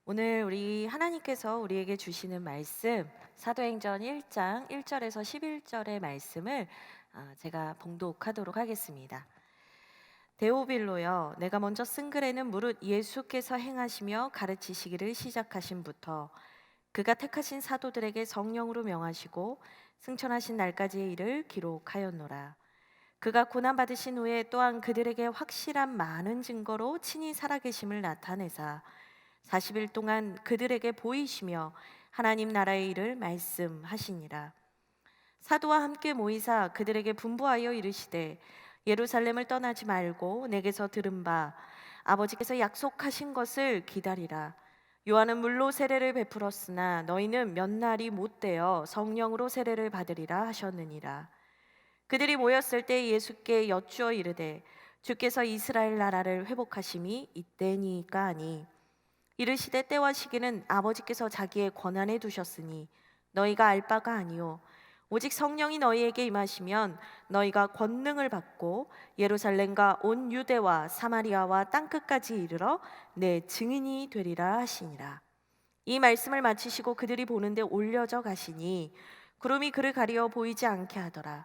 오늘 우리 하나님께서 우리에게 주시는 말씀 사도행전 1장 1절에서 11절의 말씀을 제가 봉독하도록 하겠습니다. 데오빌로여, 내가 먼저 쓴 글에는 무릇 예수께서 행하시며 가르치시기를 시작하신부터 그가 택하신 사도들에게 성령으로 명하시고 승천하신 날까지의 일을 기록하였노라. 그가 고난받으신 후에 또한 그들에게 확실한 많은 증거로 친히 살아계심을 나타내사 40일 동안 그들에게 보이시며 하나님 나라의 일을 말씀하시니라. 사도와 함께 모이사 그들에게 분부하여 이르시되 예루살렘을 떠나지 말고 내게서 들은 바 아버지께서 약속하신 것을 기다리라. 요한은 물로 세례를 베풀었으나 너희는 몇 날이 못되어 성령으로 세례를 받으리라 하셨느니라. 그들이 모였을 때 예수께 여쭈어 이르되 주께서 이스라엘 나라를 회복하심이 이때니까 하니 이르시되 때와 시기는 아버지께서 자기의 권한에 두셨으니 너희가 알 바가 아니요 오직 성령이 너희에게 임하시면 너희가 권능을 받고 예루살렘과 온 유대와 사마리아와 땅끝까지 이르러 내 증인이 되리라 하시니라. 이 말씀을 마치시고 그들이 보는데 올려져 가시니 구름이 그를 가리어 보이지 않게 하더라.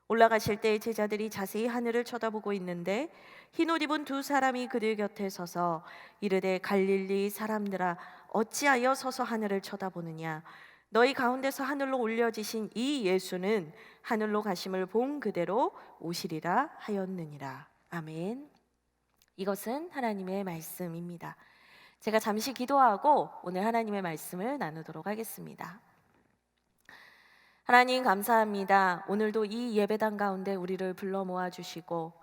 올라가실 때 제자들이 자세히 하늘을 쳐다보고 있는데 흰옷 입은 두 사람이 그들 곁에 서서 이르되 갈릴리 사람들아 어찌하여 서서 하늘을 쳐다보느냐. 너희 가운데서 하늘로 올려지신 이 예수는 하늘로 가심을 본 그대로 오시리라 하였느니라. 아멘. 이것은 하나님의 말씀입니다. 제가 잠시 기도하고 오늘 하나님의 말씀을 나누도록 하겠습니다. 하나님 감사합니다. 오늘도 이 예배당 가운데 우리를 불러 모아 주시고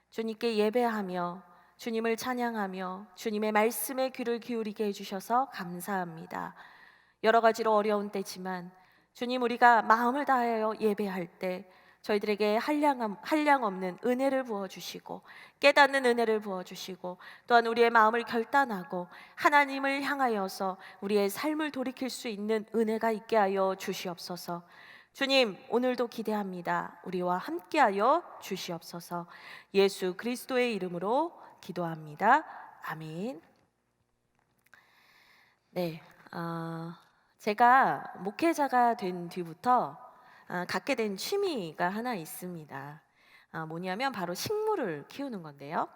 주님께 예배하며 주님을 찬양하며 주님의 말씀에 귀를 기울이게 해주셔서 감사합니다. 여러 가지로 어려운 때지만 주님, 우리가 마음을 다하여 예배할 때 저희들에게 한량 없는 은혜를 부어주시고 깨닫는 은혜를 부어주시고 또한 우리의 마음을 결단하고 하나님을 향하여서 우리의 삶을 돌이킬 수 있는 은혜가 있게 하여 주시옵소서. 주님, 오늘도 기대합니다. 우리와 함께하여 주시옵소서. 예수 그리스도의 이름으로 기도합니다. 아멘. 네, 제가 목회자가 된 뒤부터 갖게 된 취미가 하나 있습니다. 뭐냐면 바로 식물을 키우는 건데요.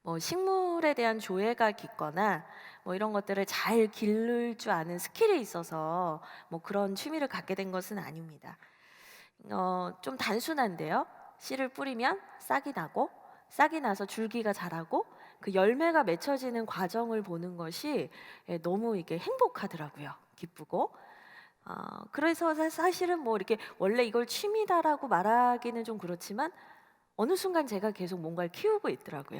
뭐 식물에 대한 조예가 깊거나 뭐 이런 것들을 잘 기를 줄 아는 스킬이 있어서 뭐 그런 취미를 갖게 된 것은 아닙니다. 좀 단순한데요. 씨를 뿌리면 싹이 나고 싹이 나서 줄기가 자라고 그 열매가 맺혀지는 과정을 보는 것이 너무 이게 행복하더라고요. 기쁘고. 그래서 사실은 뭐 이렇게 원래 이걸 취미다라고 말하기는 좀 그렇지만 어느 순간 제가 계속 뭔가를 키우고 있더라고요.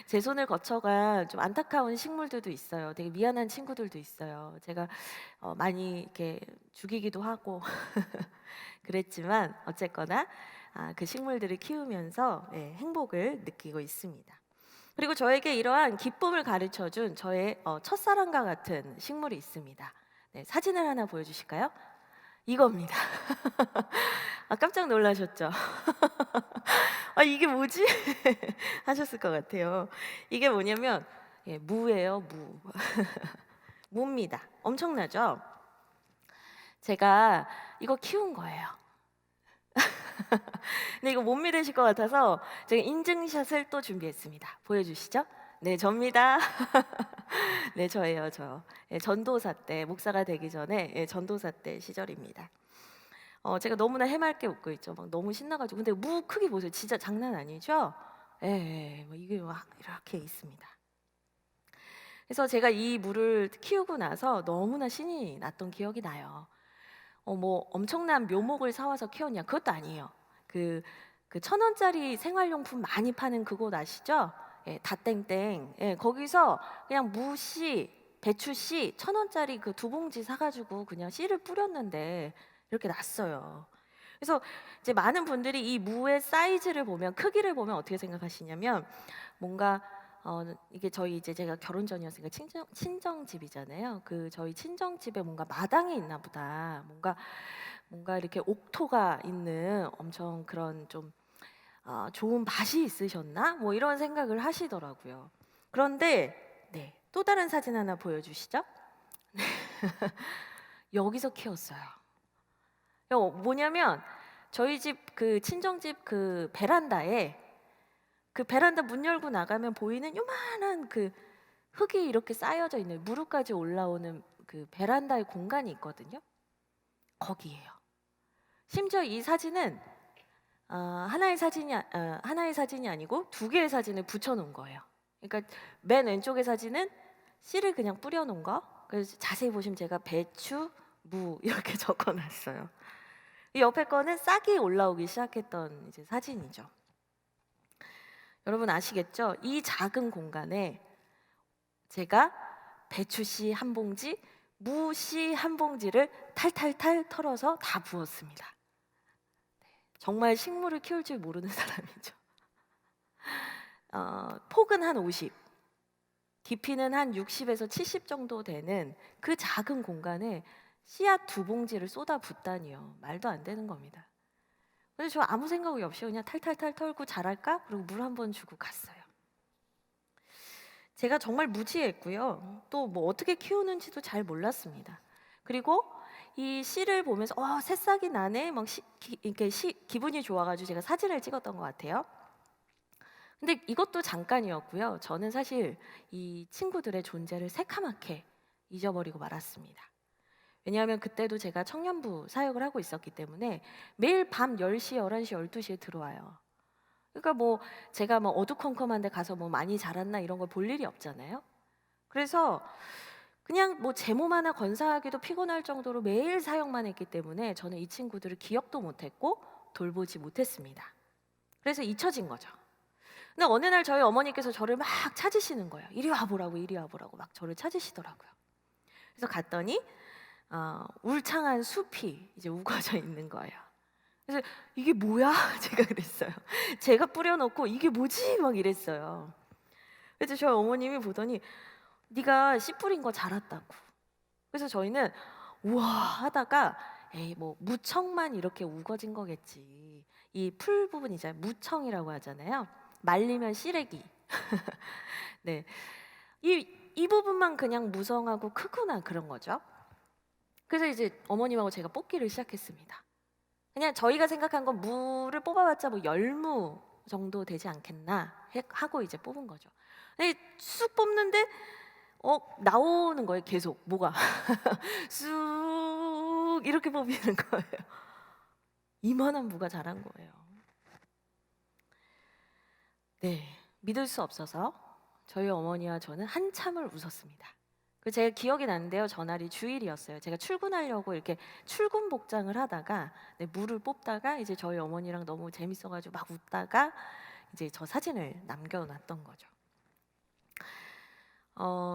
제 손을 거쳐간 좀 안타까운 식물들도 있어요. 되게 미안한 친구들도 있어요. 제가 많이 이렇게 죽이기도 하고 그랬지만 어쨌거나 그 식물들을 키우면서 행복을 느끼고 있습니다. 그리고 저에게 이러한 기쁨을 가르쳐준 저의 첫사랑과 같은 식물이 있습니다. 네, 사진을 하나 보여주실까요? 이겁니다. 깜짝 놀라셨죠? 이게 뭐지? 하셨을 것 같아요. 이게 뭐냐면 무예요, 무. 무입니다. 엄청나죠? 제가 이거 키운 거예요. 근데 이거 못 믿으실 것 같아서 제가 인증샷을 또 준비했습니다. 보여주시죠? 네, 접니다. 네, 저예요, 저. 전도사 때, 목사가 되기 전에 전도사 때 시절입니다. 제가 너무나 해맑게 웃고 있죠. 막 너무 신나가지고. 근데 무 크기 보세요. 진짜 장난 아니죠? 뭐 이게 막 이렇게 있습니다. 그래서 제가 이 무를 키우고 나서 너무나 신이 났던 기억이 나요. 뭐 엄청난 묘목을 사와서 키웠냐? 그것도 아니에요. 그 1,000원짜리 생활용품 많이 파는 그곳 아시죠? 다땡땡. 거기서 그냥 무씨, 배추씨 1,000원짜리 그 2봉지 사가지고 그냥 씨를 뿌렸는데 이렇게 났어요. 그래서 이제 많은 분들이 이 무의 사이즈를 보면, 크기를 보면 어떻게 생각하시냐면 뭔가 이게 저희 이제 제가 결혼 전이었으니까 친정집이잖아요. 그 저희 친정집에 뭔가 마당이 있나 보다. 뭔가 이렇게 옥토가 있는 엄청 그런 좀 좋은 밭이 있으셨나? 뭐 이런 생각을 하시더라고요. 그런데 네, 또 다른 사진 하나 보여주시죠. 여기서 키웠어요. 뭐냐면 저희 집 그 친정집 그 베란다에, 그 베란다 문 열고 나가면 보이는 요만한 그 흙이 이렇게 쌓여져 있는, 무릎까지 올라오는 그 베란다의 공간이 있거든요. 거기에요. 심지어 이 사진은 하나의 사진이 아니고 두 개의 사진을 붙여놓은 거예요. 그러니까 맨 왼쪽의 사진은 씨를 그냥 뿌려놓은 거. 그래서 자세히 보시면 제가 배추, 무 이렇게 적어놨어요. 이 옆에 거는 싹이 올라오기 시작했던 이제 사진이죠. 여러분 아시겠죠? 이 작은 공간에 제가 배추씨 한 봉지, 무씨 한 봉지를 탈탈탈 털어서 다 부었습니다. 정말 식물을 키울 줄 모르는 사람이죠. 폭은 한 50, 깊이는 한 60에서 70 정도 되는 그 작은 공간에 씨앗 2봉지를 쏟아 붓다니요. 말도 안 되는 겁니다. 그래서 저 아무 생각이 없이 그냥 탈탈탈 털고 자랄까? 그리고 물 한 번 주고 갔어요. 제가 정말 무지했고요. 또 뭐 어떻게 키우는지도 잘 몰랐습니다. 그리고 이 씨를 보면서 새싹이 나네, 막 이렇게 기분이 좋아가지고 제가 사진을 찍었던 것 같아요. 근데 이것도 잠깐이었고요. 저는 사실 이 친구들의 존재를 새카맣게 잊어버리고 말았습니다. 왜냐하면 그때도 제가 청년부 사역을 하고 있었기 때문에 매일 밤 10시, 11시, 12시에 들어와요. 그러니까 뭐 제가 뭐 어두컴컴한 데 가서 뭐 많이 자랐나 이런 걸 볼 일이 없잖아요. 그래서 그냥 뭐 제 몸 하나 건사하기도 피곤할 정도로 매일 사역만 했기 때문에 저는 이 친구들을 기억도 못했고 돌보지 못했습니다. 그래서 잊혀진 거죠. 근데 어느 날 저희 어머니께서 저를 막 찾으시는 거예요. 이리 와보라고, 이리 와보라고 막 저를 찾으시더라고요. 그래서 갔더니 울창한 숲이 이제 우거져 있는 거예요. 그래서 이게 뭐야? 제가 그랬어요. 제가 뿌려놓고 이게 뭐지? 막 이랬어요. 그래서 저희 어머님이 보더니 네가 씨 뿌린 거 자랐다고. 그래서 저희는 우와 하다가 에이 뭐 무청만 이렇게 우거진 거겠지. 이 풀 부분 이제 무청이라고 하잖아요. 말리면 씨래기. 네, 이 부분만 그냥 무성하고 크구나 그런 거죠. 그래서 이제 어머님하고 제가 뽑기를 시작했습니다. 그냥 저희가 생각한 건 무를 뽑아봤자 뭐 10무 정도 되지 않겠나 하고 이제 뽑은 거죠. 근데 쑥 뽑는데 나오는 거예요. 계속 뭐가 쑥 이렇게 뽑히는 거예요. 이만한 무가 자란 거예요. 네, 믿을 수 없어서 저희 어머니와 저는 한참을 웃었습니다. 그 제가 기억이 나는데요. 전날이 주일이었어요. 제가 출근하려고 이렇게 출근 복장을 하다가 물을 뽑다가 이제 저희 어머니랑 너무 재밌어가지고 막 웃다가 이제 저 사진을 남겨놨던 거죠.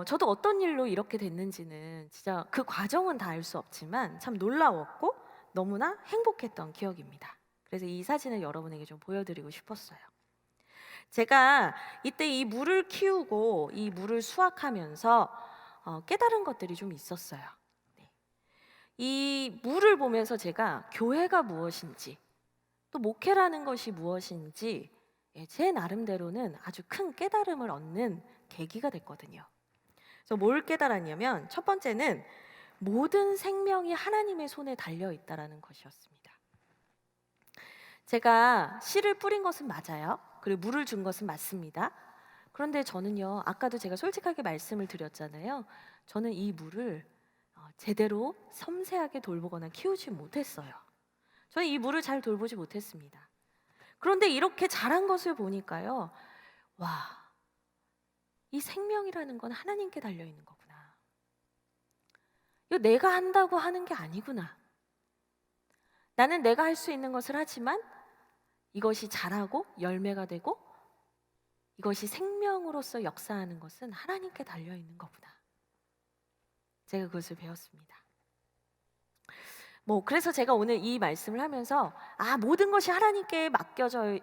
저도 어떤 일로 이렇게 됐는지는 진짜 그 과정은 다 알 수 없지만 참 놀라웠고 너무나 행복했던 기억입니다. 그래서 이 사진을 여러분에게 좀 보여드리고 싶었어요. 제가 이때 이 물을 키우고 이 물을 수확하면서 깨달은 것들이 좀 있었어요. 네. 이 물을 보면서 제가 교회가 무엇인지 또 목회라는 것이 무엇인지 제 나름대로는 아주 큰 깨달음을 얻는 계기가 됐거든요. 그래서 뭘 깨달았냐면 첫 번째는 모든 생명이 하나님의 손에 달려 있다라는 것이었습니다. 제가 씨를 뿌린 것은 맞아요. 그리고 물을 준 것은 맞습니다. 그런데 저는요, 아까도 제가 솔직하게 말씀을 드렸잖아요. 저는 이 물을 제대로 섬세하게 돌보거나 키우지 못했어요. 저는 이 물을 잘 돌보지 못했습니다. 그런데 이렇게 자란 것을 보니까요, 와, 이 생명이라는 건 하나님께 달려 있는 거구나. 이거 내가 한다고 하는 게 아니구나. 나는 내가 할 수 있는 것을 하지만 이것이 자라고 열매가 되고 이것이 생명으로서 역사하는 것은 하나님께 달려 있는 거구나. 제가 그것을 배웠습니다. 그래서 제가 오늘 이 말씀을 하면서 모든 것이 하나님께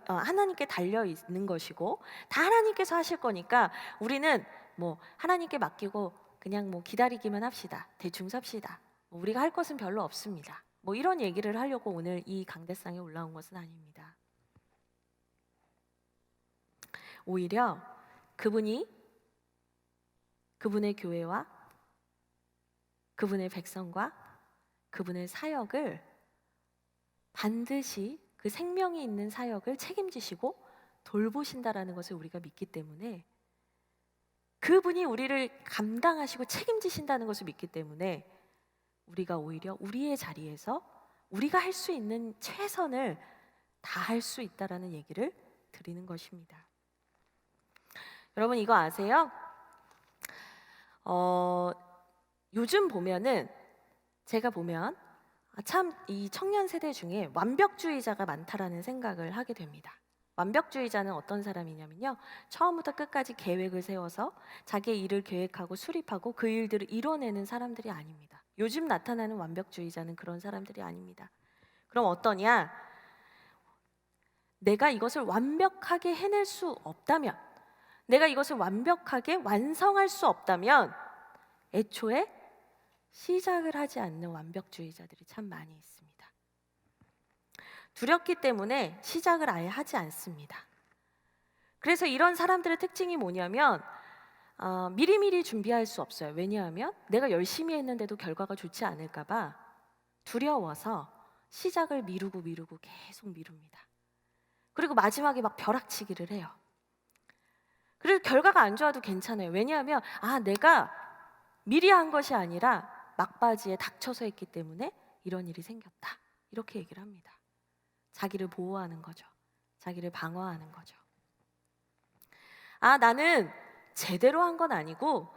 하나님께 달려 있는 것이고 다 하나님께서 하실 거니까 우리는 하나님께 맡기고 그냥 기다리기만 합시다. 대충 삽시다. 우리가 할 것은 별로 없습니다. 이런 얘기를 하려고 오늘 이 강대상에 올라온 것은 아닙니다. 오히려 그분이 그분의 교회와 그분의 백성과 그분의 사역을 반드시 그 생명이 있는 사역을 책임지시고 돌보신다라는 것을 우리가 믿기 때문에, 그분이 우리를 감당하시고 책임지신다는 것을 믿기 때문에 우리가 오히려 우리의 자리에서 우리가 할 수 있는 최선을 다할 수 있다라는 얘기를 드리는 것입니다. 여러분 이거 아세요? 요즘 보면은 제가 보면 참 이 청년 세대 중에 완벽주의자가 많다라는 생각을 하게 됩니다. 완벽주의자는 어떤 사람이냐면요, 처음부터 끝까지 계획을 세워서 자기의 일을 계획하고 수립하고 그 일들을 이뤄내는 사람들이 아닙니다. 요즘 나타나는 완벽주의자는 그런 사람들이 아닙니다. 그럼 어떠냐? 내가 이것을 완벽하게 해낼 수 없다면, 내가 이것을 완벽하게 완성할 수 없다면 애초에 시작을 하지 않는 완벽주의자들이 참 많이 있습니다. 두렵기 때문에 시작을 아예 하지 않습니다. 그래서 이런 사람들의 특징이 뭐냐면 미리미리 준비할 수 없어요. 왜냐하면 내가 열심히 했는데도 결과가 좋지 않을까 봐 두려워서 시작을 미루고 계속 미룹니다. 그리고 마지막에 막 벼락치기를 해요. 그리고 결과가 안 좋아도 괜찮아요. 왜냐하면 내가 미리 한 것이 아니라 막바지에 닥쳐서 했기 때문에 이런 일이 생겼다, 이렇게 얘기를 합니다. 자기를 보호하는 거죠. 자기를 방어하는 거죠. 나는 제대로 한 건 아니고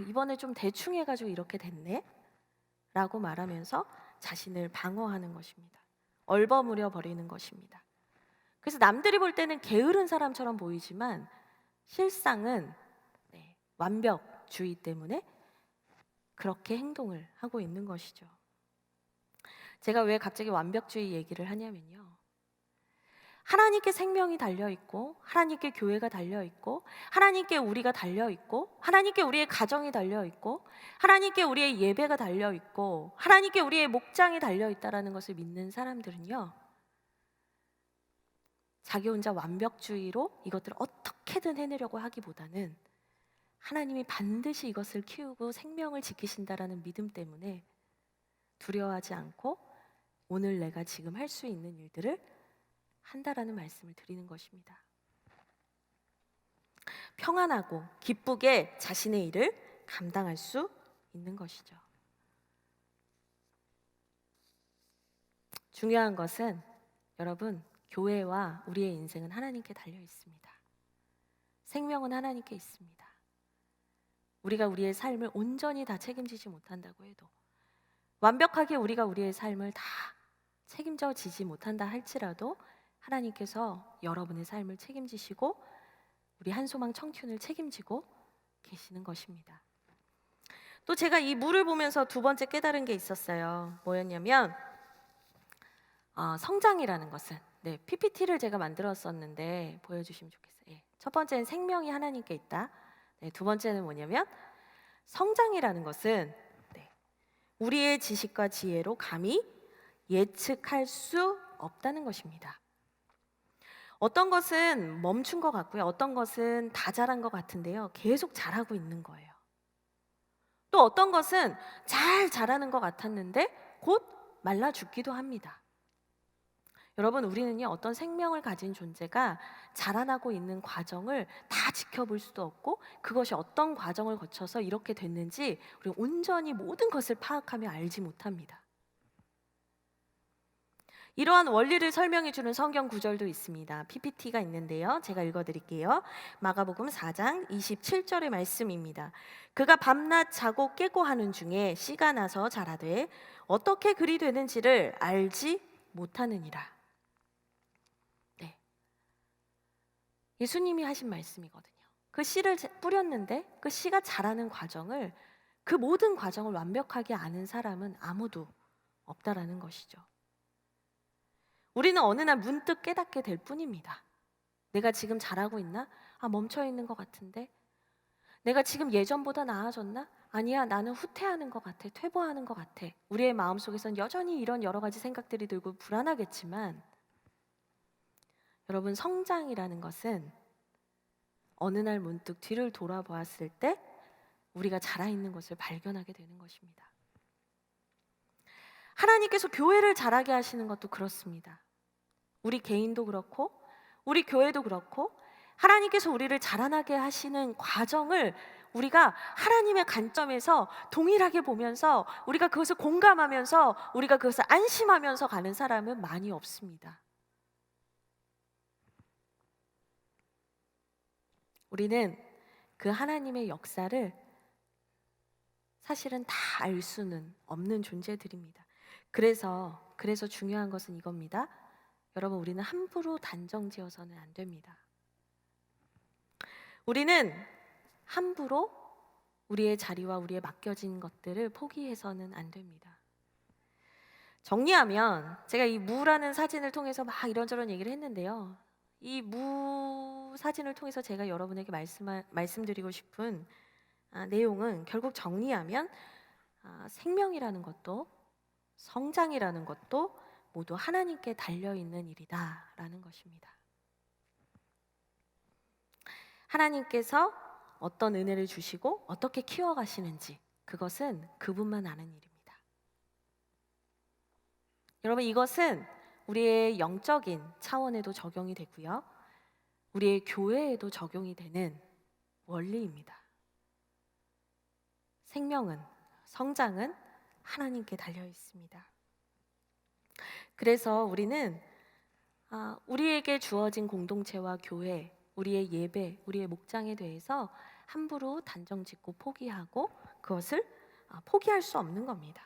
이번에 좀 대충 해가지고 이렇게 됐네 라고 말하면서 자신을 방어하는 것입니다. 얼버무려 버리는 것입니다. 그래서 남들이 볼 때는 게으른 사람처럼 보이지만 실상은 완벽주의 때문에 그렇게 행동을 하고 있는 것이죠. 제가 왜 갑자기 완벽주의 얘기를 하냐면요, 하나님께 생명이 달려있고 하나님께 교회가 달려있고 하나님께 우리가 달려있고 하나님께 우리의 가정이 달려있고 하나님께 우리의 예배가 달려있고 하나님께 우리의 목장이 달려있다라는 것을 믿는 사람들은요, 자기 혼자 완벽주의로 이것들을 어떻게든 해내려고 하기보다는 하나님이 반드시 이것을 키우고 생명을 지키신다라는 믿음 때문에 두려워하지 않고 오늘 내가 지금 할 수 있는 일들을 한다라는 말씀을 드리는 것입니다. 평안하고 기쁘게 자신의 일을 감당할 수 있는 것이죠. 중요한 것은 여러분, 교회와 우리의 인생은 하나님께 달려 있습니다. 생명은 하나님께 있습니다. 우리가 우리의 삶을 온전히 다 책임지지 못한다고 해도, 완벽하게 우리가 우리의 삶을 다 책임져지지 못한다 할지라도 하나님께서 여러분의 삶을 책임지시고 우리 한소망 청춘을 책임지고 계시는 것입니다. 또 제가 이 물을 보면서 두 번째 깨달은 게 있었어요. 뭐였냐면 성장이라는 것은, PPT를 제가 만들었었는데 보여주시면 좋겠어요. 첫 번째는 생명이 하나님께 있다. 두 번째는 뭐냐면 성장이라는 것은 우리의 지식과 지혜로 감히 예측할 수 없다는 것입니다. 어떤 것은 멈춘 것 같고요, 어떤 것은 다 자란 것 같은데요, 계속 자라고 있는 거예요. 또 어떤 것은 잘 자라는 것 같았는데 곧 말라 죽기도 합니다. 여러분, 우리는요, 어떤 생명을 가진 존재가 자라나고 있는 과정을 다 지켜볼 수도 없고 그것이 어떤 과정을 거쳐서 이렇게 됐는지 우리 온전히 모든 것을 파악하며 알지 못합니다. 이러한 원리를 설명해 주는 성경 구절도 있습니다. PPT가 있는데요, 제가 읽어드릴게요. 마가복음 4장 27절의 말씀입니다. 그가 밤낮 자고 깨고 하는 중에 씨가 나서 자라되 어떻게 그리 되는지를 알지 못하느니라. 예수님이 하신 말씀이거든요. 그 씨를 뿌렸는데 그 씨가 자라는 과정을, 그 모든 과정을 완벽하게 아는 사람은 아무도 없다라는 것이죠. 우리는 어느 날 문득 깨닫게 될 뿐입니다. 내가 지금 잘하고 있나? 멈춰 있는 것 같은데? 내가 지금 예전보다 나아졌나? 아니야, 나는 후퇴하는 것 같아, 퇴보하는 것 같아. 우리의 마음속에선 여전히 이런 여러 가지 생각들이 들고 불안하겠지만, 여러분, 성장이라는 것은 어느 날 문득 뒤를 돌아보았을 때 우리가 자라있는 것을 발견하게 되는 것입니다. 하나님께서 교회를 자라게 하시는 것도 그렇습니다. 우리 개인도 그렇고 우리 교회도 그렇고 하나님께서 우리를 자라나게 하시는 과정을 우리가 하나님의 관점에서 동일하게 보면서 우리가 그것을 공감하면서 우리가 그것을 안심하면서 가는 사람은 많이 없습니다. 우리는 그 하나님의 역사를 사실은 다 알 수는 없는 존재들입니다. 그래서 중요한 것은 이겁니다. 여러분, 우리는 함부로 단정지어서는 안 됩니다. 우리는 함부로 우리의 자리와 우리의 맡겨진 것들을 포기해서는 안 됩니다. 정리하면 제가 이 무라는 사진을 통해서 막 이런저런 얘기를 했는데요. 이 무 사진을 통해서 제가 여러분에게 말씀드리고 싶은 내용은 결국 정리하면 생명이라는 것도 성장이라는 것도 모두 하나님께 달려있는 일이다라는 것입니다. 하나님께서 어떤 은혜를 주시고 어떻게 키워가시는지 그것은 그분만 아는 일입니다. 여러분, 이것은 우리의 영적인 차원에도 적용이 되고요. 우리의 교회에도 적용이 되는 원리입니다. 생명은, 성장은 하나님께 달려 있습니다. 그래서 우리는 우리에게 주어진 공동체와 교회, 우리의 예배, 우리의 목장에 대해서 함부로 단정짓고 포기하고 그것을 포기할 수 없는 겁니다.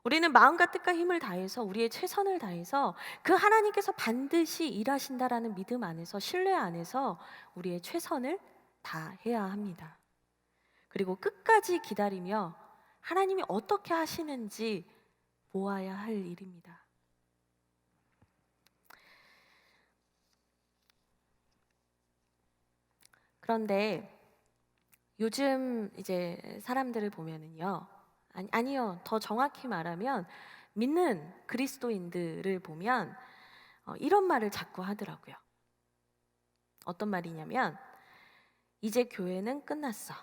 우리는 마음과 뜻과 힘을 다해서 우리의 최선을 다해서 그 하나님께서 반드시 일하신다라는 믿음 안에서, 신뢰 안에서 우리의 최선을 다해야 합니다. 그리고 끝까지 기다리며 하나님이 어떻게 하시는지 보아야 할 일입니다. 그런데 요즘 이제 사람들을 보면은요, 아니요, 더 정확히 말하면 믿는 그리스도인들을 보면 이런 말을 자꾸 하더라고요. 어떤 말이냐면, 이제 교회는 끝났어.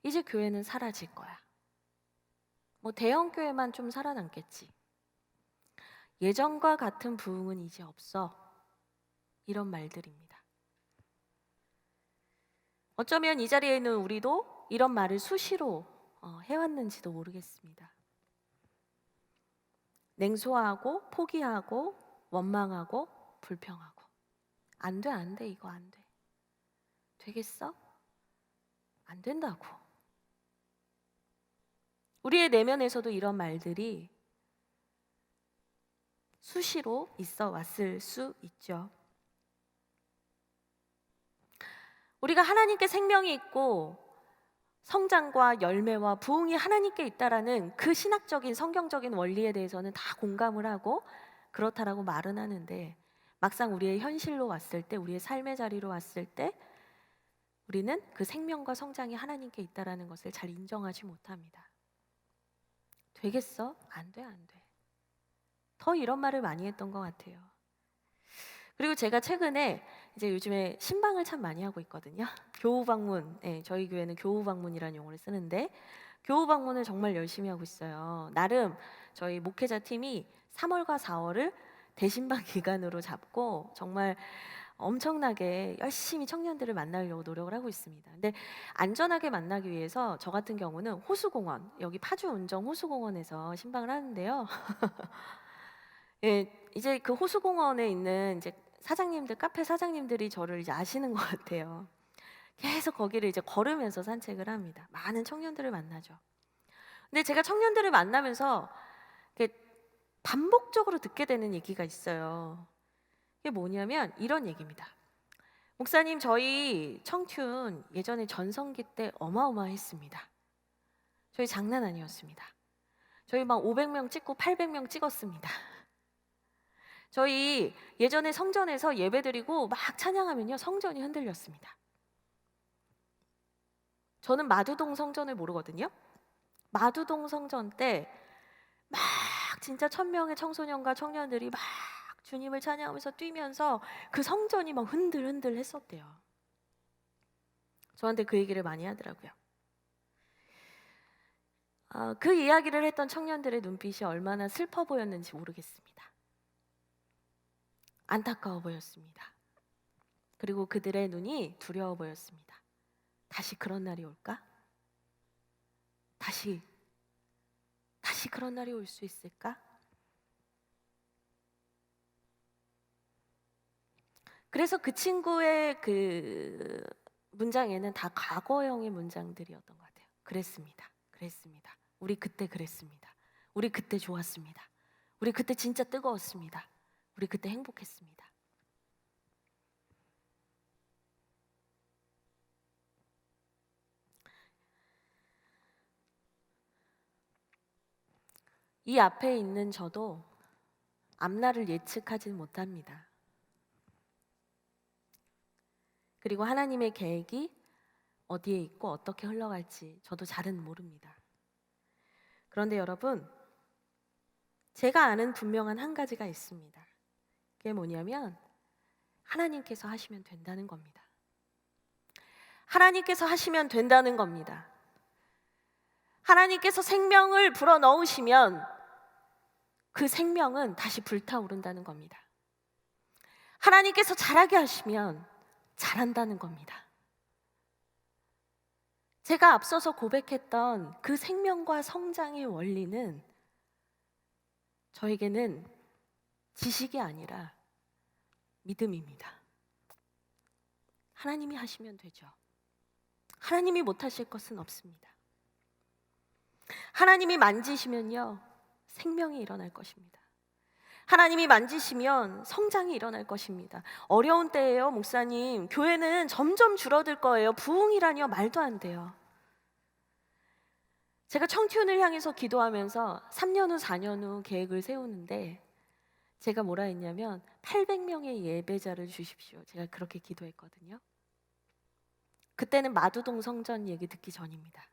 이제 교회는 사라질 거야. 뭐 대형 교회만 좀 살아남겠지. 예전과 같은 부흥은 이제 없어. 이런 말들입니다. 어쩌면 이 자리에 있는 우리도 이런 말을 수시로 해왔는지도 모르겠습니다. 냉소하고 포기하고 원망하고 불평하고 안 돼, 이거 안 돼. 되겠어? 안 된다고. 우리의 내면에서도 이런 말들이 수시로 있어 왔을 수 있죠. 우리가 하나님께 생명이 있고 성장과 열매와 부흥이 하나님께 있다라는 그 신학적인 성경적인 원리에 대해서는 다 공감을 하고 그렇다라고 말은 하는데, 막상 우리의 현실로 왔을 때, 우리의 삶의 자리로 왔을 때 우리는 그 생명과 성장이 하나님께 있다라는 것을 잘 인정하지 못합니다. 되겠어? 안 돼, 안 돼. 더 이런 말을 많이 했던 것 같아요. 그리고 제가 최근에 이제 요즘에 신방을 참 많이 하고 있거든요. 교우 방문, 저희 교회는 교우 방문이라는 용어를 쓰는데 교우 방문을 정말 열심히 하고 있어요. 나름 저희 목회자 팀이 3월과 4월을 대신방 기간으로 잡고 정말 엄청나게 열심히 청년들을 만나려고 노력을 하고 있습니다. 근데 안전하게 만나기 위해서 저 같은 경우는 호수공원, 여기 파주 운정 호수공원에서 신방을 하는데요. 예, 이제 그 호수공원에 있는 이제 사장님들, 카페 사장님들이 저를 이제 아시는 것 같아요. 계속 거기를 이제 걸으면서 산책을 합니다. 많은 청년들을 만나죠. 근데 제가 청년들을 만나면서 이렇게 반복적으로 듣게 되는 얘기가 있어요. 이게 뭐냐면 이런 얘기입니다. 목사님, 저희 청춘 예전에 전성기 때 어마어마했습니다. 저희 장난 아니었습니다. 저희 막 500명 찍고 800명 찍었습니다. 저희 예전에 성전에서 예배드리고 막 찬양하면요, 성전이 흔들렸습니다. 저는 마두동 성전을 모르거든요. 마두동 성전 때 막 진짜 1000명의 청소년과 청년들이 막 주님을 찬양하면서 뛰면서 그 성전이 막 흔들흔들 했었대요. 저한테 그 얘기를 많이 하더라고요. 그 이야기를 했던 청년들의 눈빛이 얼마나 슬퍼 보였는지 모르겠습니다. 안타까워 보였습니다. 그리고 그들의 눈이 두려워 보였습니다. 다시 그런 날이 올까? 다시 그런 날이 올 수 있을까? 그래서 그 친구의 그 문장에는 다 과거형의 문장들이었던 것 같아요. 그랬습니다. 우리 그때 그랬습니다. 우리 그때 좋았습니다. 우리 그때 진짜 뜨거웠습니다. 우리 그때 행복했습니다. 이 앞에 있는 저도 앞날을 예측하지 못합니다. 그리고 하나님의 계획이 어디에 있고 어떻게 흘러갈지 저도 잘은 모릅니다. 그런데 여러분, 제가 아는 분명한 한 가지가 있습니다. 그게 뭐냐면 하나님께서 하시면 된다는 겁니다. 하나님께서 하시면 된다는 겁니다. 하나님께서 생명을 불어넣으시면 그 생명은 다시 불타오른다는 겁니다. 하나님께서 잘하게 하시면 잘한다는 겁니다. 제가 앞서서 고백했던 그 생명과 성장의 원리는 저에게는 지식이 아니라 믿음입니다. 하나님이 하시면 되죠. 하나님이 못하실 것은 없습니다. 하나님이 만지시면요, 생명이 일어날 것입니다. 하나님이 만지시면 성장이 일어날 것입니다. 어려운 때예요, 목사님. 교회는 점점 줄어들 거예요. 부흥이라니요, 말도 안 돼요. 제가 청춘을 향해서 기도하면서 3년 후, 4년 후 계획을 세우는데 제가 뭐라 했냐면 800명의 예배자를 주십시오. 제가 그렇게 기도했거든요. 그때는 마두동 성전 얘기 듣기 전입니다.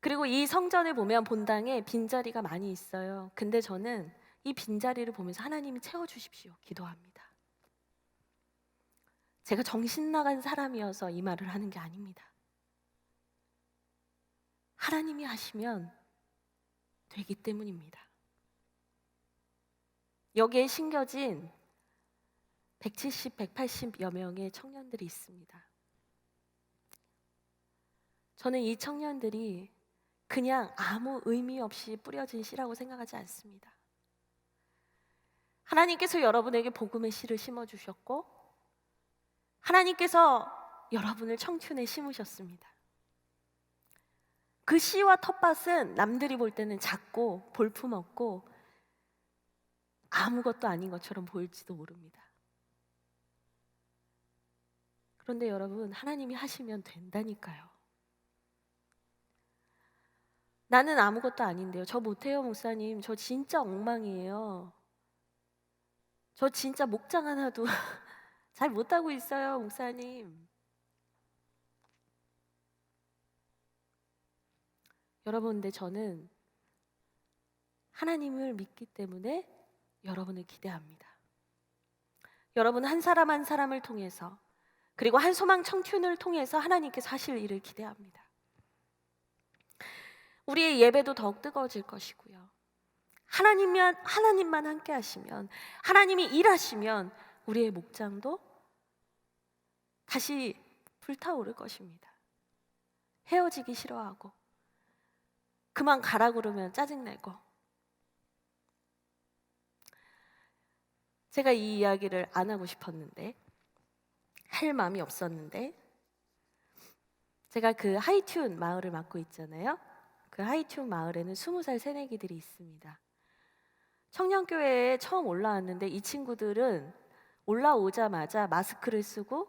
그리고 이 성전을 보면 본당에 빈자리가 많이 있어요. 근데 저는 이 빈자리를 보면서 하나님이 채워주십시오 기도합니다. 제가 정신 나간 사람이어서 이 말을 하는 게 아닙니다. 하나님이 하시면 되기 때문입니다. 여기에 심겨진 170, 180여 명의 청년들이 있습니다. 저는 이 청년들이 그냥 아무 의미 없이 뿌려진 씨라고 생각하지 않습니다. 하나님께서 여러분에게 복음의 씨를 심어주셨고 하나님께서 여러분을 청춘에 심으셨습니다. 그 씨와 텃밭은 남들이 볼 때는 작고 볼품없고 아무것도 아닌 것처럼 보일지도 모릅니다. 그런데 여러분, 하나님이 하시면 된다니까요. 나는 아무것도 아닌데요. 저 못해요, 목사님. 저 진짜 엉망이에요. 저 진짜 목장 하나도 잘 못하고 있어요, 목사님. 여러분, 근데 저는 하나님을 믿기 때문에 여러분을 기대합니다. 여러분 한 사람 한 사람을 통해서 그리고 한 소망 청춘을 통해서 하나님께서 하실 일을 기대합니다. 우리의 예배도 더욱 뜨거워질 것이고요. 하나님만 함께 하시면, 하나님이 일하시면 우리의 목장도 다시 불타오를 것입니다. 헤어지기 싫어하고 그만 가라 그러면 짜증내고. 제가 이 이야기를 안 하고 싶었는데, 할 마음이 없었는데, 제가 그 하이튠 마을을 맡고 있잖아요. 그 하이튠 마을에는 20살 새내기들이 있습니다. 청년교회에 처음 올라왔는데 이 친구들은 올라오자마자 마스크를 쓰고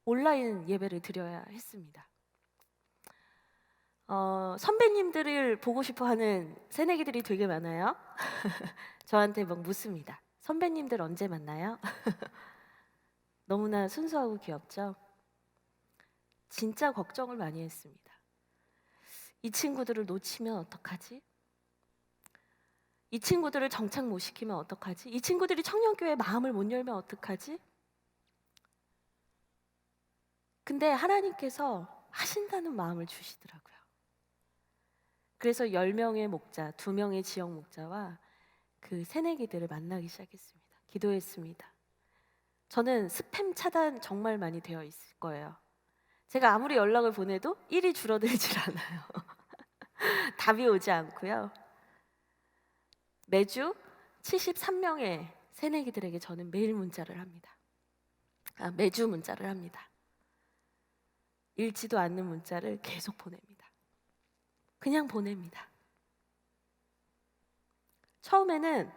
온라인 예배를 드려야 했습니다. 선배님들을 보고 싶어하는 새내기들이 되게 많아요. 저한테 막 묻습니다. 선배님들 언제 만나요? 너무나 순수하고 귀엽죠? 진짜 걱정을 많이 했습니다. 이 친구들을 놓치면 어떡하지? 이 친구들을 정착 못 시키면 어떡하지? 이 친구들이 청년교회에 마음을 못 열면 어떡하지? 근데 하나님께서 하신다는 마음을 주시더라고요. 그래서 10명의 목자, 2명의 지역 목자와 그 새내기들을 만나기 시작했습니다. 기도했습니다. 저는 스팸 차단 정말 많이 되어 있을 거예요. 제가 아무리 연락을 보내도 일이 줄어들질 않아요. 답이 오지 않고요. 매주 73명의 새내기들에게 저는 매일 문자를 합니다. 매주 문자를 합니다. 읽지도 않는 문자를 계속 보냅니다. 그냥 보냅니다. 처음에는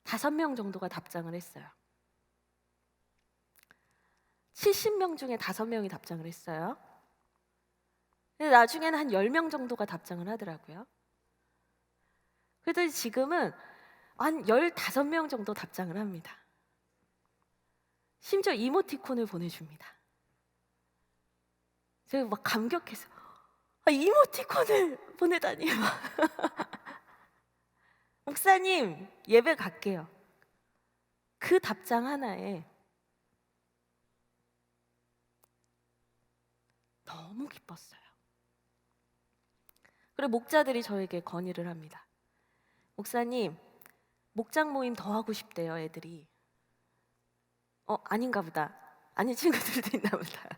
5명 정도가 답장을 했어요. 70명 중에 5명이 답장을 했어요. 근데 나중에는 한 10명 정도가 답장을 하더라고요. 그래도 지금은 한 15명 정도 답장을 합니다. 심지어 이모티콘을 보내줍니다. 제가 막 감격해서 이모티콘을 보내다니. 목사님, 예배 갈게요. 그 답장 하나에 너무 기뻤어요. 그리고 목자들이 저에게 건의를 합니다. 목사님, 목장 모임 더 하고 싶대요, 애들이. 아닌가 보다. 아닌 친구들도 있나 보다.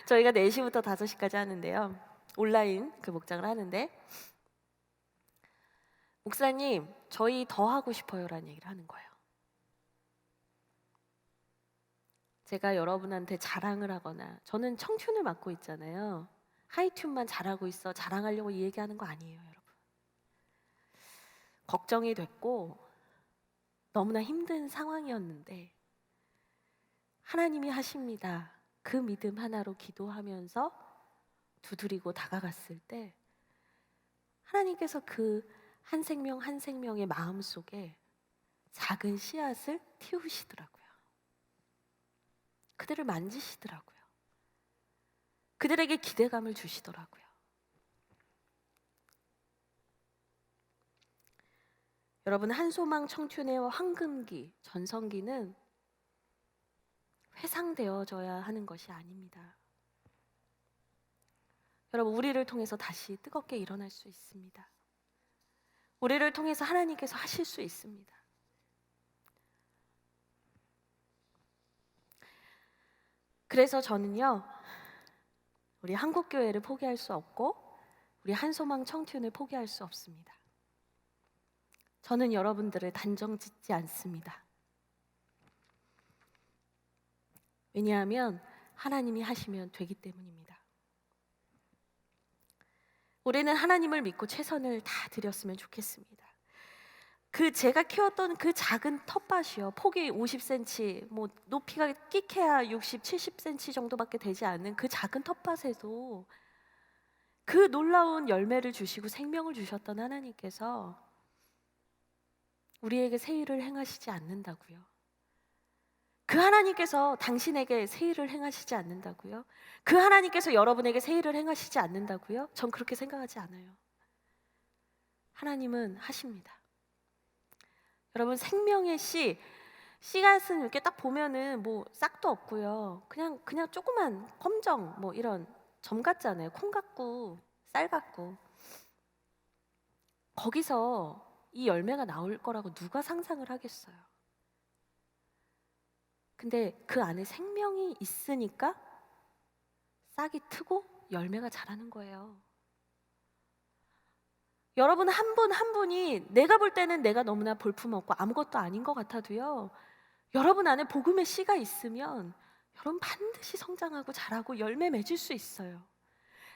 저희가 4시부터 5시까지 하는데요. 온라인 그 목장을 하는데, 목사님, 저희 더 하고 싶어요라는 얘기를 하는 거예요. 제가 여러분한테 자랑을 하거나, 저는 청춘을 맡고 있잖아요. 하이튠만 잘하고 있어, 자랑하려고 이 얘기하는 거 아니에요, 여러분. 걱정이 됐고 너무나 힘든 상황이었는데 하나님이 하십니다. 그 믿음 하나로 기도하면서 두드리고 다가갔을 때 하나님께서 그 한 생명 한 생명의 마음속에 작은 씨앗을 틔우시더라고요. 그들을 만지시더라고요. 그들에게 기대감을 주시더라고요. 여러분, 한소망 청춘의 황금기, 전성기는 회상되어져야 하는 것이 아닙니다. 여러분, 우리를 통해서 다시 뜨겁게 일어날 수 있습니다. 우리를 통해서 하나님께서 하실 수 있습니다. 그래서 저는요, 우리 한국교회를 포기할 수 없고 우리 한소망 청춘을 포기할 수 없습니다. 저는 여러분들을 단정 짓지 않습니다. 왜냐하면 하나님이 하시면 되기 때문입니다. 우리는 하나님을 믿고 최선을 다 드렸으면 좋겠습니다. 제가 키웠던 그 작은 텃밭이요, 폭이 50cm, 높이가 끼케야 60, 70cm 정도밖에 되지 않는 그 작은 텃밭에도 그 놀라운 열매를 주시고 생명을 주셨던 하나님께서 우리에게 새 일을 행하시지 않는다고요. 그 하나님께서 당신에게 새 일을 행하시지 않는다고요? 그 하나님께서 여러분에게 새 일을 행하시지 않는다고요? 전 그렇게 생각하지 않아요. 하나님은 하십니다. 여러분, 생명의 씨앗은 이렇게 딱 보면은 싹도 없고요. 그냥 조그만 검정 이런 점 같잖아요. 콩 같고 쌀 같고. 거기서 이 열매가 나올 거라고 누가 상상을 하겠어요? 근데 그 안에 생명이 있으니까 싹이 트고 열매가 자라는 거예요. 여러분, 한 분 한 분이 내가 볼 때는 내가 너무나 볼품없고 아무것도 아닌 것 같아도요, 여러분 안에 복음의 씨가 있으면 여러분 반드시 성장하고 자라고 열매 맺을 수 있어요.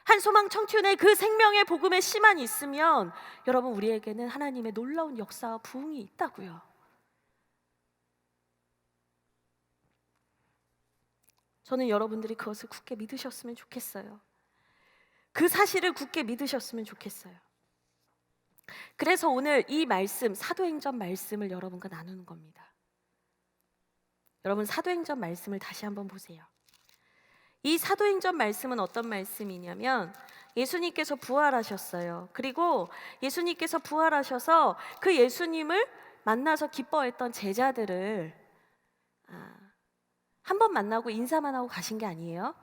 한소망 청춘의 그 생명의 복음의 씨만 있으면 여러분, 우리에게는 하나님의 놀라운 역사와 부흥이 있다고요. 저는 여러분들이 그것을 굳게 믿으셨으면 좋겠어요. 그 사실을 굳게 믿으셨으면 좋겠어요. 그래서 오늘 이 말씀, 사도행전 말씀을 여러분과 나누는 겁니다. 여러분, 사도행전 말씀을 다시 한번 보세요. 이 사도행전 말씀은 어떤 말씀이냐면, 예수님께서 부활하셨어요. 그리고 예수님께서 부활하셔서 그 예수님을 만나서 기뻐했던 제자들을 한 번 만나고 인사만 하고 가신 게 아니에요.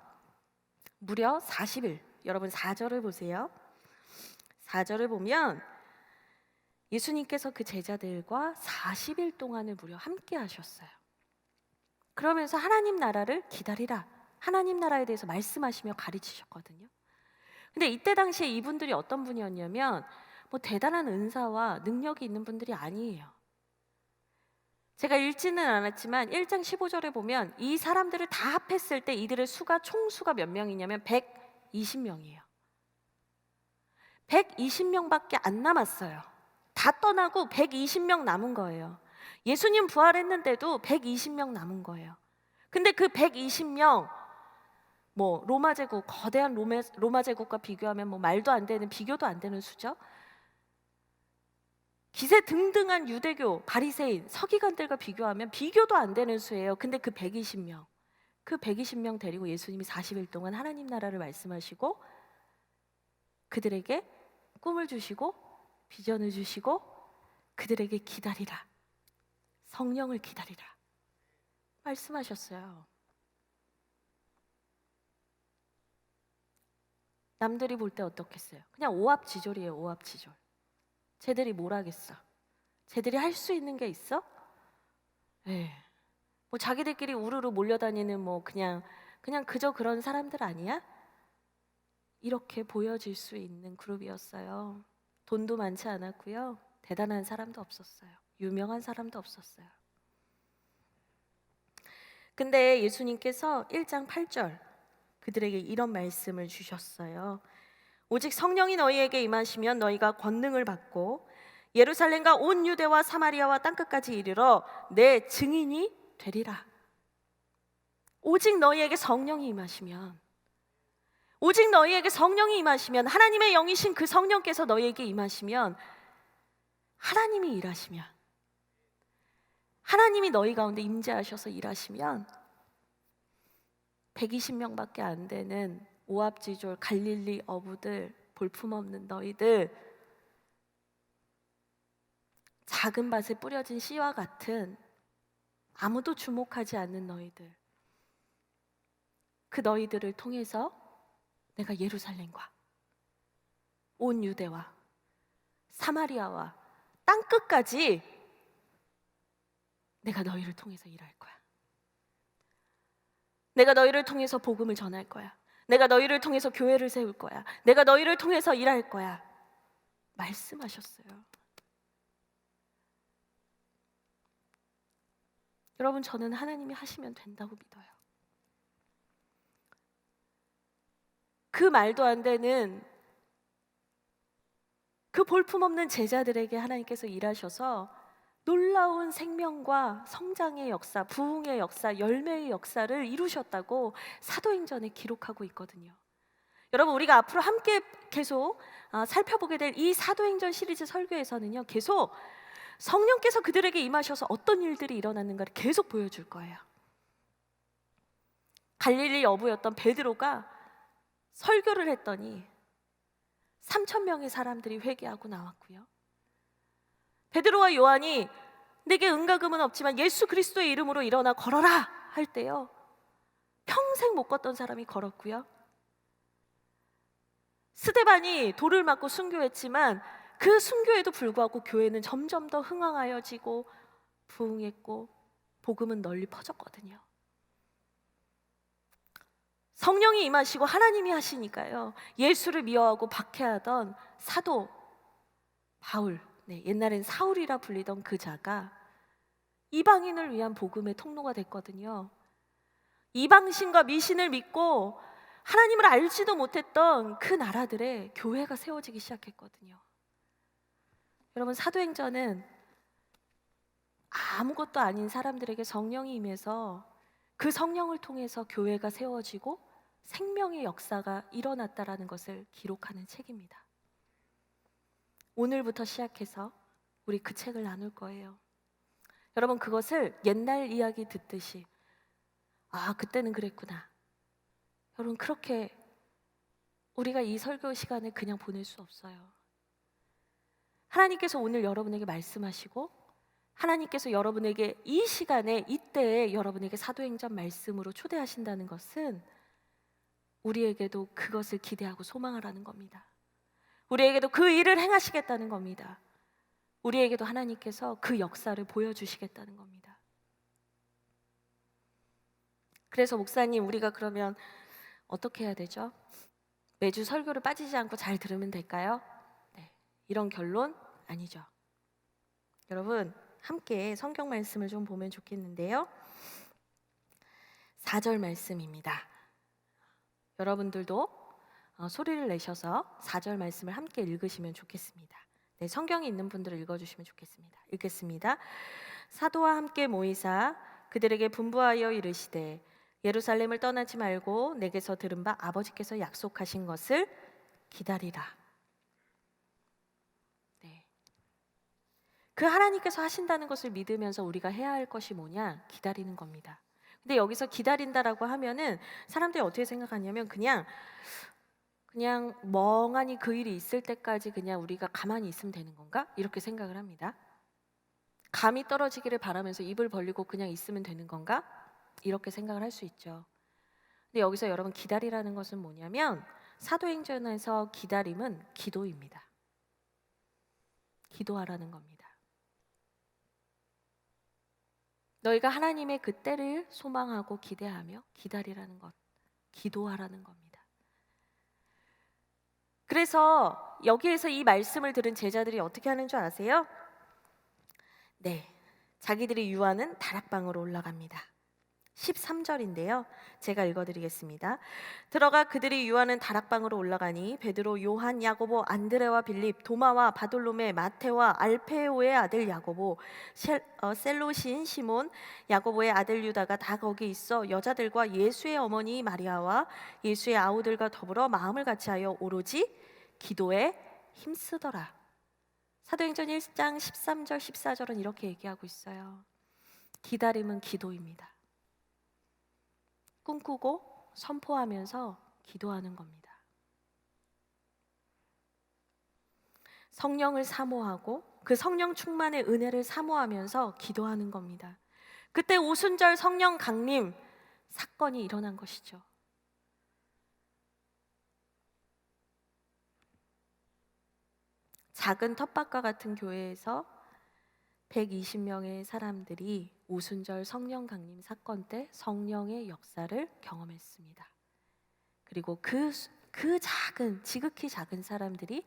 무려 40일. 여러분, 4절을 보세요. 4절을 보면 예수님께서 그 제자들과 40일 동안을 무려 함께 하셨어요. 그러면서 하나님 나라를 기다리라, 하나님 나라에 대해서 말씀하시며 가르치셨거든요. 근데 이때 당시에 이분들이 어떤 분이었냐면 뭐 대단한 은사와 능력이 있는 분들이 아니에요. 제가 읽지는 않았지만 1장 15절에 보면 이 사람들을 다 합했을 때 이들의 총수가 몇 명이냐면 120명이에요. 120명밖에 안 남았어요. 다 떠나고 120명 남은 거예요. 예수님 부활했는데도 120명 남은 거예요. 근데 그 120명, 뭐 로마 제국, 거대한 로마 제국과 비교하면 뭐 말도 안 되는, 비교도 안 되는 수죠. 기세등등한 유대교, 바리새인, 서기관들과 비교하면 비교도 안 되는 수예요. 근데 그 120명 데리고 예수님이 40일 동안 하나님 나라를 말씀하시고 그들에게 꿈을 주시고 비전을 주시고 그들에게 기다리라, 성령을 기다리라 말씀하셨어요. 남들이 볼 때 어떻겠어요? 그냥 오합지졸이에요. 오합지졸. 쟤들이 뭘 하겠어? 쟤들이 할 수 있는 게 있어? 뭐 자기들끼리 우르르 몰려다니는 뭐 그냥 그저 그런 사람들 아니야? 이렇게 보여질 수 있는 그룹이었어요. 돈도 많지 않았고요. 대단한 사람도 없었어요. 유명한 사람도 없었어요. 근데 예수님께서 1장 8절 그들에게 이런 말씀을 주셨어요. 오직 성령이 너희에게 임하시면 너희가 권능을 받고 예루살렘과 온 유대와 사마리아와 땅끝까지 이르러 내 증인이 되리라. 오직 너희에게 성령이 임하시면, 오직 너희에게 성령이 임하시면, 하나님의 영이신 그 성령께서 너희에게 임하시면, 하나님이 일하시면, 하나님이 너희 가운데 임재하셔서 일하시면 120명밖에 안 되는 오합지졸 갈릴리 어부들, 볼품없는 너희들, 작은 밭에 뿌려진 씨와 같은 아무도 주목하지 않는 너희들, 그 너희들을 통해서 내가 예루살렘과 온 유대와 사마리아와 땅끝까지 내가 너희를 통해서 일할 거야. 내가 너희를 통해서 복음을 전할 거야. 내가 너희를 통해서 교회를 세울 거야. 내가 너희를 통해서 일할 거야. 말씀하셨어요. 여러분, 저는 하나님이 하시면 된다고 믿어요. 그 말도 안 되는 그 볼품없는 제자들에게 하나님께서 일하셔서 놀라운 생명과 성장의 역사, 부흥의 역사, 열매의 역사를 이루셨다고 사도행전에 기록하고 있거든요. 여러분, 우리가 앞으로 함께 계속 살펴보게 될 이 사도행전 시리즈 설교에서는요, 계속 성령께서 그들에게 임하셔서 어떤 일들이 일어났는가를 계속 보여줄 거예요. 갈릴리 어부였던 베드로가 설교를 했더니 3,000명의 사람들이 회개하고 나왔고요. 베드로와 요한이 내게 은과 금은 없지만 예수 그리스도의 이름으로 일어나 걸어라 할 때요, 평생 못 걷던 사람이 걸었고요. 스데반이 돌을 맞고 순교했지만 그 순교에도 불구하고 교회는 점점 더 흥황하여지고 부흥했고 복음은 널리 퍼졌거든요. 성령이 임하시고 하나님이 하시니까요, 예수를 미워하고 박해하던 사도 바울, 옛날엔 사울이라 불리던 그 자가 이방인을 위한 복음의 통로가 됐거든요. 이방신과 미신을 믿고 하나님을 알지도 못했던 그 나라들의 교회가 세워지기 시작했거든요. 여러분, 사도행전은 아무것도 아닌 사람들에게 성령이 임해서 그 성령을 통해서 교회가 세워지고 생명의 역사가 일어났다라는 것을 기록하는 책입니다. 오늘부터 시작해서 우리 그 책을 나눌 거예요. 여러분, 그것을 옛날 이야기 듣듯이 그때는 그랬구나. 여러분, 그렇게 우리가 이 설교 시간을 그냥 보낼 수 없어요. 하나님께서 오늘 여러분에게 말씀하시고 하나님께서 여러분에게 이 시간에 이때에 여러분에게 사도행전 말씀으로 초대하신다는 것은 우리에게도 그것을 기대하고 소망하라는 겁니다. 우리에게도 그 일을 행하시겠다는 겁니다. 우리에게도 하나님께서 그 역사를 보여주시겠다는 겁니다. 그래서 목사님, 우리가 그러면 어떻게 해야 되죠? 매주 설교를 빠지지 않고 잘 들으면 될까요? 네, 이런 결론 아니죠. 여러분, 함께 성경 말씀을 좀 보면 좋겠는데요. 4절 말씀입니다. 여러분들도 소리를 내셔서 4절 말씀을 함께 읽으시면 좋겠습니다. 네, 성경에 있는 분들을 읽어주시면 좋겠습니다. 읽겠습니다. 사도와 함께 모이사 그들에게 분부하여 이르시되 예루살렘을 떠나지 말고 내게서 들은 바 아버지께서 약속하신 것을 기다리라. 네. 그 하나님께서 하신다는 것을 믿으면서 우리가 해야 할 것이 뭐냐? 기다리는 겁니다. 근데 여기서 기다린다라고 하면은 사람들이 어떻게 생각하냐면 그냥 멍하니 그 일이 있을 때까지 그냥 우리가 가만히 있으면 되는 건가? 이렇게 생각을 합니다. 감이 떨어지기를 바라면서 입을 벌리고 그냥 있으면 되는 건가? 이렇게 생각을 할 수 있죠. 근데 여기서 여러분, 기다리라는 것은 뭐냐면 사도행전에서 기다림은 기도입니다. 기도하라는 겁니다. 너희가 하나님의 그 때를 소망하고 기대하며 기다리라는 것, 기도하라는 겁니다. 그래서 여기에서 이 말씀을 들은 제자들이 어떻게 하는 줄 아세요? 네, 자기들이 유하는 다락방으로 올라갑니다. 13절인데요. 제가 읽어드리겠습니다. 들어가 그들이 유하는 다락방으로 올라가니 베드로, 요한, 야고보, 안드레와 빌립, 도마와 바돌로메, 마테와 알페오의 아들 야고보, 셀로시인 시몬, 야고보의 아들 유다가 다 거기 있어 여자들과 예수의 어머니 마리아와 예수의 아우들과 더불어 마음을 같이하여 오로지 기도에 힘쓰더라. 사도행전 1장 13절 14절은 이렇게 얘기하고 있어요. 기다림은 기도입니다. 꿈꾸고 선포하면서 기도하는 겁니다. 성령을 사모하고 그 성령 충만의 은혜를 사모하면서 기도하는 겁니다. 그때 오순절 성령 강림 사건이 일어난 것이죠. 작은 텃밭과 같은 교회에서 120명의 사람들이 오순절 성령 강림 사건 때 성령의 역사를 경험했습니다. 그리고 그 작은, 지극히 작은 사람들이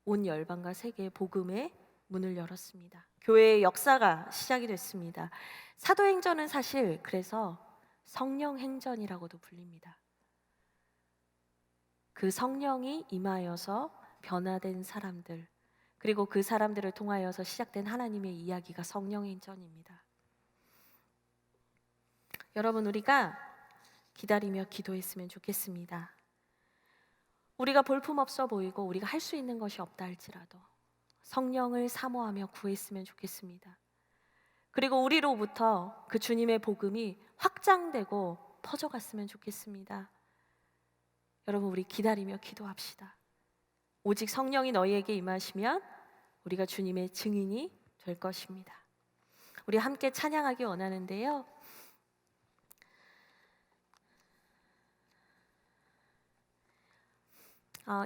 온 열방과 세계의 복음의 문을 열었습니다. 교회의 역사가 시작이 됐습니다. 사도행전은 사실 그래서 성령행전이라고도 불립니다. 그 성령이 임하여서 변화된 사람들, 그리고 그 사람들을 통하여서 시작된 하나님의 이야기가 성령행전입니다. 여러분, 우리가 기다리며 기도했으면 좋겠습니다. 우리가 볼품없어 보이고 우리가 할 수 있는 것이 없다 할지라도 성령을 사모하며 구했으면 좋겠습니다. 그리고 우리로부터 그 주님의 복음이 확장되고 퍼져갔으면 좋겠습니다. 여러분, 우리 기다리며 기도합시다. 오직 성령이 너희에게 임하시면 우리가 주님의 증인이 될 것입니다. 우리 함께 찬양하기 원하는데요.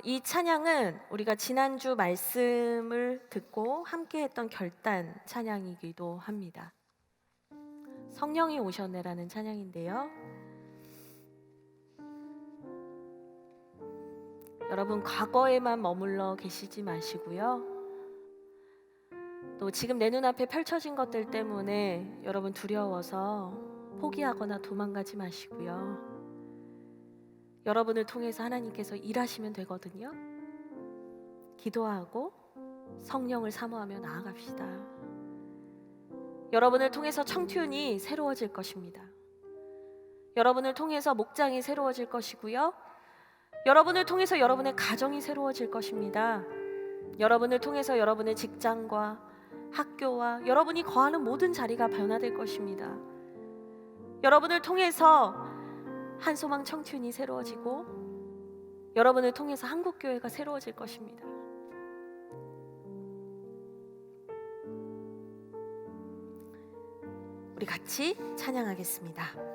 이 찬양은 우리가 지난주 말씀을 듣고 함께 했던 결단 찬양이기도 합니다. 성령이 오셨네라는 찬양인데요. 여러분, 과거에만 머물러 계시지 마시고요. 또 지금 내 눈앞에 펼쳐진 것들 때문에 여러분 두려워서 포기하거나 도망가지 마시고요. 여러분을 통해서 하나님께서 일하시면 되거든요. 기도하고 성령을 사모하며 나아갑시다. 여러분을 통해서 청춘이 새로워질 것입니다. 여러분을 통해서 목장이 새로워질 것이고요. 여러분을 통해서 여러분의 가정이 새로워질 것입니다. 여러분을 통해서 여러분의 직장과 학교와 여러분이 거하는 모든 자리가 변화될 것입니다. 여러분을 통해서 한소망 청춘이 새로워지고 여러분을 통해서 한국교회가 새로워질 것입니다. 우리 같이 찬양하겠습니다.